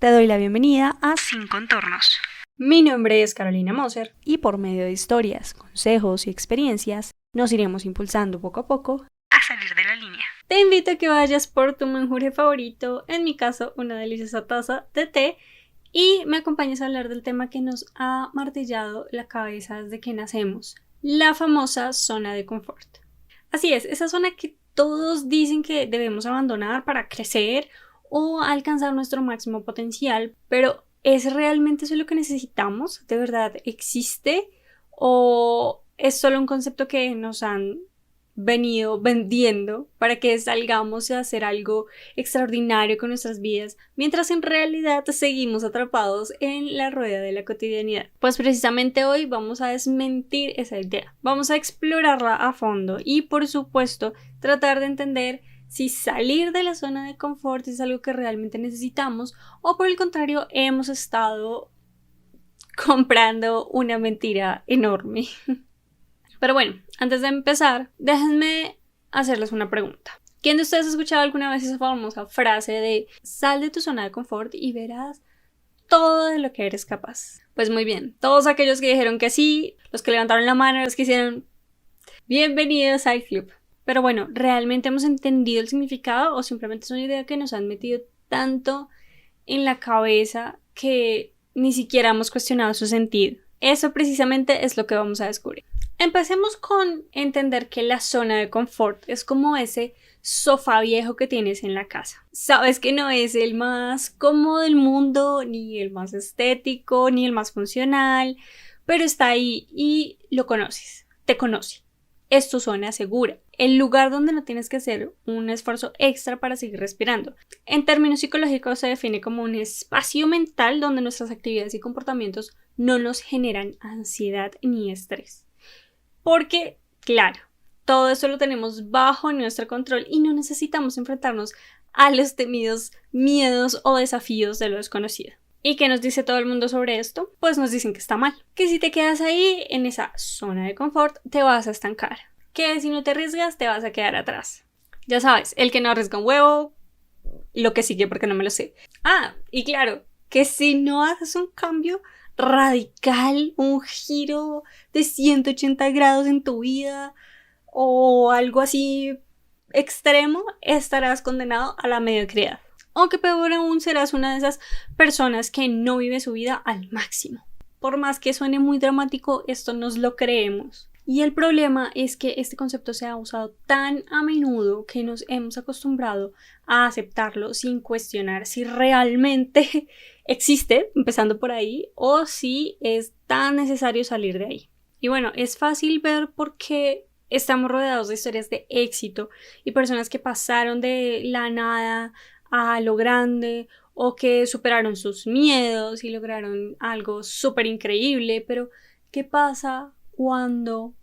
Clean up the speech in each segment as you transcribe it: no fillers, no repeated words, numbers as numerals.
Te doy la bienvenida a Sin Contornos. Mi nombre es Carolina Moser y por medio de historias, consejos y experiencias nos iremos impulsando poco a poco a salir de la línea. Te invito a que vayas por tu menjurje favorito, en mi caso una deliciosa taza de té, y me acompañes a hablar del tema que nos ha martillado la cabeza desde que nacemos, la famosa zona de confort. Así es, esa zona que todos dicen que debemos abandonar para crecer o alcanzar nuestro máximo potencial, pero ¿es realmente eso lo que necesitamos? ¿De verdad existe? ¿O es solo un concepto que nos han venido vendiendo para que salgamos a hacer algo extraordinario con nuestras vidas, mientras en realidad seguimos atrapados en la rueda de la cotidianidad? Pues precisamente hoy vamos a desmentir esa idea, vamos a explorarla a fondo y por supuesto tratar de entender si salir de la zona de confort es algo que realmente necesitamos o por el contrario hemos estado comprando una mentira enorme. Pero bueno, antes de empezar, déjenme hacerles una pregunta. ¿Quién de ustedes ha escuchado alguna vez esa famosa frase de sal de tu zona de confort y verás todo de lo que eres capaz? Pues muy bien, todos aquellos que dijeron que sí, los que levantaron la mano, los que hicieron bienvenidos al club. Pero bueno, ¿realmente hemos entendido el significado o simplemente es una idea que nos han metido tanto en la cabeza que ni siquiera hemos cuestionado su sentido? Eso precisamente es lo que vamos a descubrir. Empecemos con entender que la zona de confort es como ese sofá viejo que tienes en la casa. Sabes que no es el más cómodo del mundo, ni el más estético, ni el más funcional, pero está ahí y lo conoces, te conoce. Es tu zona segura, el lugar donde no tienes que hacer un esfuerzo extra para seguir respirando. En términos psicológicos se define como un espacio mental donde nuestras actividades y comportamientos no nos generan ansiedad ni estrés. Porque, claro, todo eso lo tenemos bajo nuestro control y no necesitamos enfrentarnos a los temidos miedos o desafíos de lo desconocido. ¿Y qué nos dice todo el mundo sobre esto? Pues nos dicen que está mal. Que si te quedas ahí, en esa zona de confort, te vas a estancar. Que si no te arriesgas, te vas a quedar atrás. Ya sabes, el que no arriesga un huevo, lo que sigue porque no me lo sé. Ah, y claro, que si no haces un cambio radical, un giro de 180 grados en tu vida o algo así extremo, estarás condenado a la mediocridad. O que peor aún, serás una de esas personas que no vive su vida al máximo. Por más que suene muy dramático, esto nos lo creemos. Y el problema es que este concepto se ha usado tan a menudo que nos hemos acostumbrado a aceptarlo sin cuestionar si realmente existe, empezando por ahí, o si es tan necesario salir de ahí. Y bueno, es fácil ver por qué estamos rodeados de historias de éxito y personas que pasaron de la nada a lo grande o que superaron sus miedos y lograron algo súper increíble. Pero ¿qué pasa cuando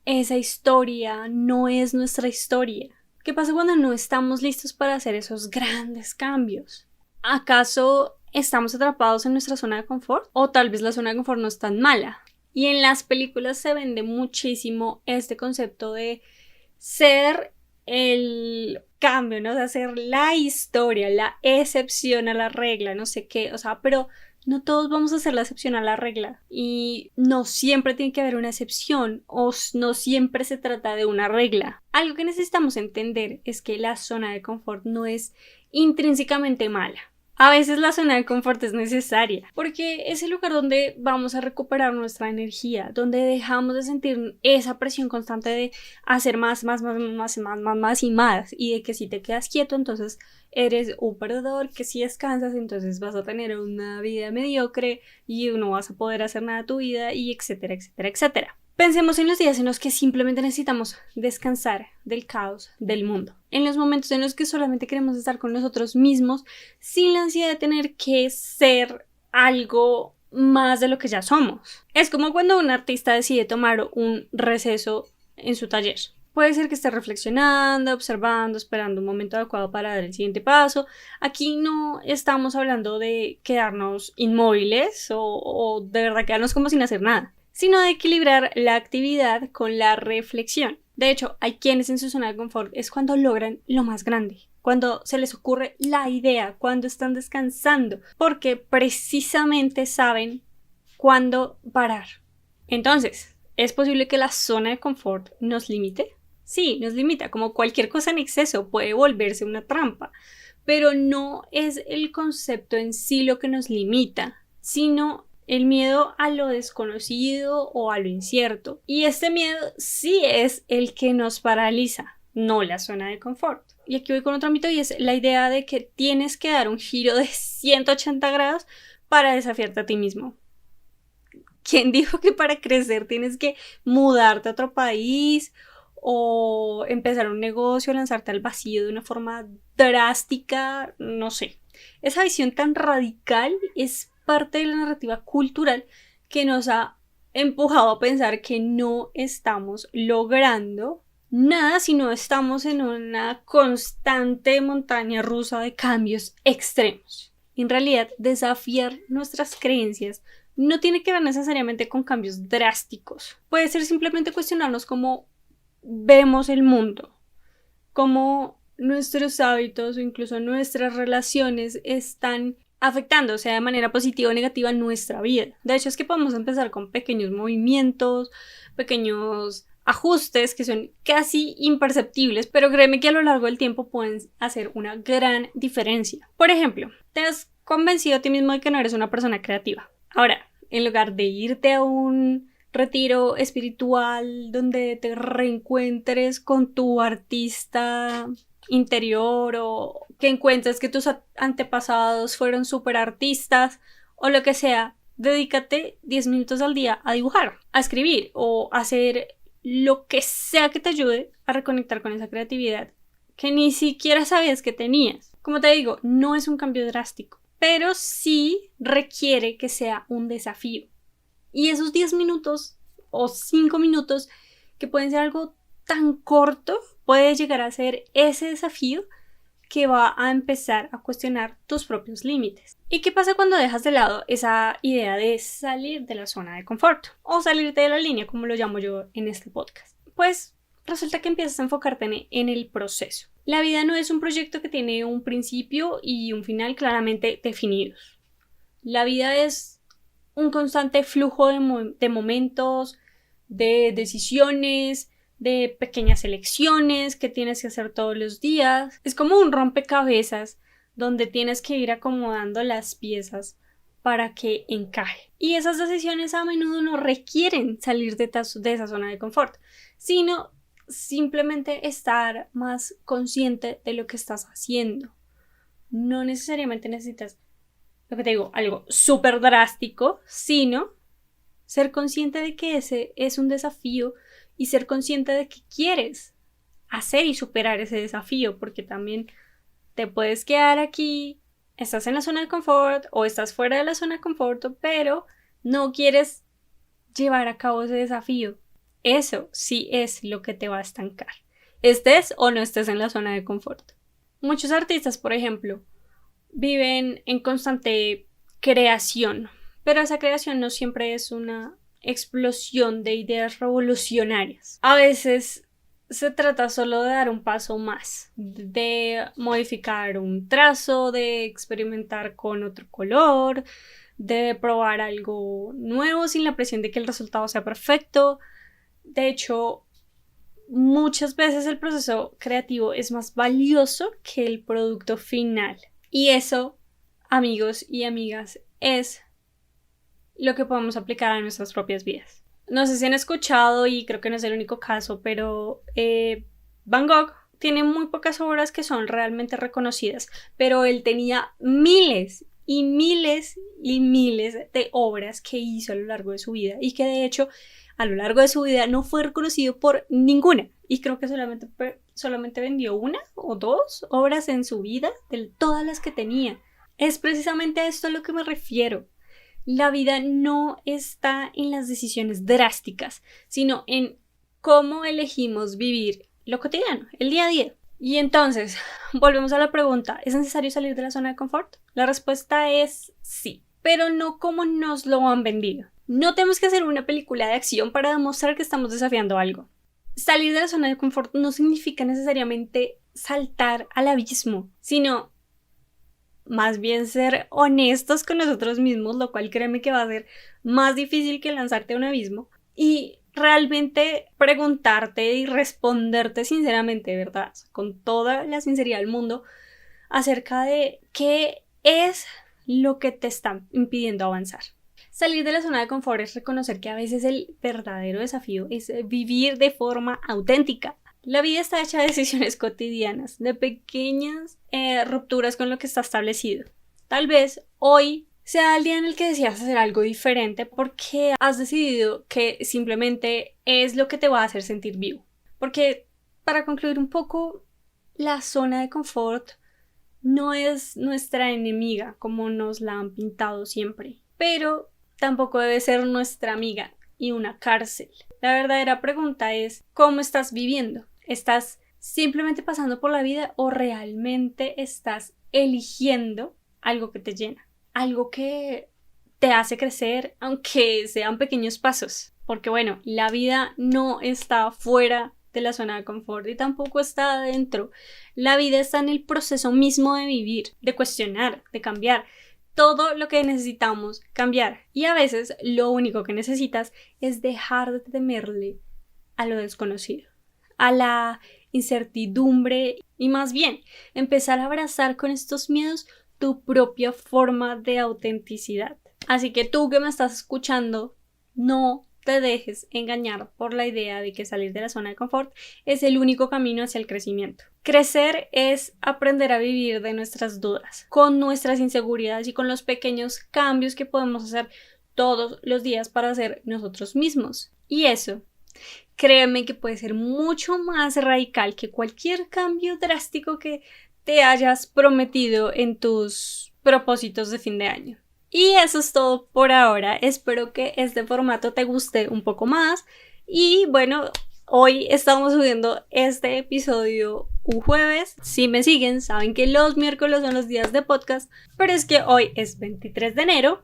esa historia no es nuestra historia? ¿Qué pasa cuando no estamos listos para hacer esos grandes cambios? ¿Acaso estamos atrapados en nuestra zona de confort? O tal vez la zona de confort no es tan mala. Y en las películas se vende muchísimo este concepto de ser el cambio, ¿no? O sea, ser la historia, la excepción a la regla, no sé qué, o sea, pero no todos vamos a hacer la excepción a la regla y no siempre tiene que haber una excepción o no siempre se trata de una regla. Algo que necesitamos entender es que la zona de confort no es intrínsecamente mala. A veces la zona de confort es necesaria porque es el lugar donde vamos a recuperar nuestra energía, donde dejamos de sentir esa presión constante de hacer más y más, y de que si te quedas quieto entonces eres un perdedor, que si descansas entonces vas a tener una vida mediocre y no vas a poder hacer nada de tu vida, y etcétera, etcétera, etcétera. Pensemos en los días en los que simplemente necesitamos descansar del caos del mundo. En los momentos en los que solamente queremos estar con nosotros mismos sin la ansiedad de tener que ser algo más de lo que ya somos. Es como cuando un artista decide tomar un receso en su taller. Puede ser que esté reflexionando, observando, esperando un momento adecuado para dar el siguiente paso. Aquí no estamos hablando de quedarnos inmóviles o de verdad quedarnos como sin hacer nada, sino de equilibrar la actividad con la reflexión. De hecho, hay quienes en su zona de confort es cuando logran lo más grande, cuando se les ocurre la idea, cuando están descansando, porque precisamente saben cuándo parar. Entonces, ¿es posible que la zona de confort nos limite? Sí, nos limita, como cualquier cosa en exceso puede volverse una trampa, pero no es el concepto en sí lo que nos limita, sino el miedo a lo desconocido o a lo incierto. Y este miedo sí es el que nos paraliza, no la zona de confort. Y aquí voy con otro mito y es la idea de que tienes que dar un giro de 180 grados para desafiarte a ti mismo. ¿Quién dijo que para crecer tienes que mudarte a otro país o empezar un negocio, lanzarte al vacío de una forma drástica? No sé. Esa visión tan radical es parte de la narrativa cultural que nos ha empujado a pensar que no estamos logrando nada si no estamos en una constante montaña rusa de cambios extremos. En realidad, desafiar nuestras creencias no tiene que ver necesariamente con cambios drásticos. Puede ser simplemente cuestionarnos cómo vemos el mundo, cómo nuestros hábitos o incluso nuestras relaciones están afectando, sea de manera positiva o negativa, nuestra vida. De hecho, es que podemos empezar con pequeños movimientos, pequeños ajustes que son casi imperceptibles, pero créeme que a lo largo del tiempo pueden hacer una gran diferencia. Por ejemplo, te has convencido a ti mismo de que no eres una persona creativa. Ahora, en lugar de irte a un retiro espiritual donde te reencuentres con tu artista interior o que encuentres que tus antepasados fueron súper artistas o lo que sea, dedícate 10 minutos al día a dibujar, a escribir o a hacer lo que sea que te ayude a reconectar con esa creatividad que ni siquiera sabías que tenías. Como te digo, no es un cambio drástico, pero sí requiere que sea un desafío. Y esos 10 minutos o 5 minutos que pueden ser algo tan corto, puede llegar a ser ese desafío que va a empezar a cuestionar tus propios límites. ¿Y qué pasa cuando dejas de lado esa idea de salir de la zona de confort o salirte de la línea, como lo llamo yo en este podcast? Pues resulta que empiezas a enfocarte en el proceso. La vida no es un proyecto que tiene un principio y un final claramente definidos. La vida es un constante flujo de momentos, de decisiones, de pequeñas elecciones que tienes que hacer todos los días. Es como un rompecabezas donde tienes que ir acomodando las piezas para que encaje. Y esas decisiones a menudo no requieren salir de esa zona de confort, sino simplemente estar más consciente de lo que estás haciendo. No necesariamente necesitas, lo que te digo, algo súper drástico, sino ser consciente de que ese es un desafío y ser consciente de que quieres hacer y superar ese desafío, porque también te puedes quedar aquí, estás en la zona de confort o estás fuera de la zona de confort, pero no quieres llevar a cabo ese desafío. Eso sí es lo que te va a estancar, estés o no estés en la zona de confort. Muchos artistas, por ejemplo, viven en constante creación, pero esa creación no siempre es una explosión de ideas revolucionarias. A veces se trata solo de dar un paso más, de modificar un trazo, de experimentar con otro color, de probar algo nuevo sin la presión de que el resultado sea perfecto. De hecho, muchas veces el proceso creativo es más valioso que el producto final. Y eso, amigos y amigas, es lo que podemos aplicar a nuestras propias vidas. No sé si han escuchado, y creo que no es el único caso, pero Van Gogh tiene muy pocas obras que son realmente reconocidas, pero él tenía miles y miles y miles de obras que hizo a lo largo de su vida y que de hecho a lo largo de su vida no fue reconocido por ninguna, y creo que solamente vendió una o dos obras en su vida de todas las que tenía. Es precisamente a esto a lo que me refiero. La vida no está en las decisiones drásticas, sino en cómo elegimos vivir lo cotidiano, el día a día. Y entonces, volvemos a la pregunta, ¿es necesario salir de la zona de confort? La respuesta es sí, pero no como nos lo han vendido. No tenemos que hacer una película de acción para demostrar que estamos desafiando algo. Salir de la zona de confort no significa necesariamente saltar al abismo, sino más bien ser honestos con nosotros mismos, lo cual créeme que va a ser más difícil que lanzarte a un abismo, y realmente preguntarte y responderte sinceramente, ¿verdad? Con toda la sinceridad del mundo, acerca de qué es lo que te está impidiendo avanzar. Salir de la zona de confort es reconocer que a veces el verdadero desafío es vivir de forma auténtica. La vida está hecha de decisiones cotidianas, de pequeñas rupturas con lo que está establecido. Tal vez hoy sea el día en el que decidas hacer algo diferente porque has decidido que simplemente es lo que te va a hacer sentir vivo. Porque, para concluir un poco, la zona de confort no es nuestra enemiga como nos la han pintado siempre, pero tampoco debe ser nuestra amiga y una cárcel. La verdadera pregunta es, ¿cómo estás viviendo? ¿Estás simplemente pasando por la vida o realmente estás eligiendo algo que te llena? Algo que te hace crecer, aunque sean pequeños pasos. Porque bueno, la vida no está fuera de la zona de confort y tampoco está adentro. La vida está en el proceso mismo de vivir, de cuestionar, de cambiar. Todo lo que necesitamos cambiar. Y a veces lo único que necesitas es dejar de temerle a lo desconocido, a la incertidumbre y más bien empezar a abrazar con estos miedos tu propia forma de autenticidad. Así que tú que me estás escuchando, no te dejes engañar por la idea de que salir de la zona de confort es el único camino hacia el crecimiento. Crecer es aprender a vivir de nuestras dudas, con nuestras inseguridades y con los pequeños cambios que podemos hacer todos los días para ser nosotros mismos. Y eso, créeme que puede ser mucho más radical que cualquier cambio drástico que te hayas prometido en tus propósitos de fin de año. Y eso es todo por ahora. Espero que este formato te guste un poco más. Y bueno, hoy estamos subiendo este episodio un jueves. Si me siguen, saben que los miércoles son los días de podcast. Pero es que hoy es 23 de enero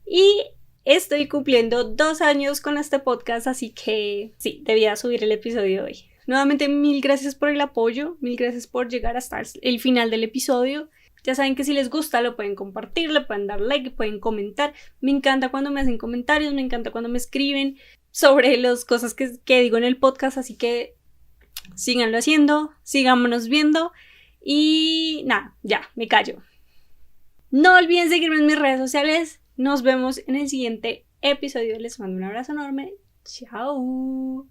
y estoy cumpliendo 2 años con este podcast. Así que sí, debía subir el episodio hoy. Nuevamente, mil gracias por el apoyo. Mil gracias por llegar hasta el final del episodio. Ya saben que si les gusta lo pueden compartir, le pueden dar like, pueden comentar. Me encanta cuando me hacen comentarios, me encanta cuando me escriben sobre las cosas que digo en el podcast. Así que síganlo haciendo, sigámonos viendo y nada, ya, me callo. No olviden seguirme en mis redes sociales. Nos vemos en el siguiente episodio. Les mando un abrazo enorme. Chao.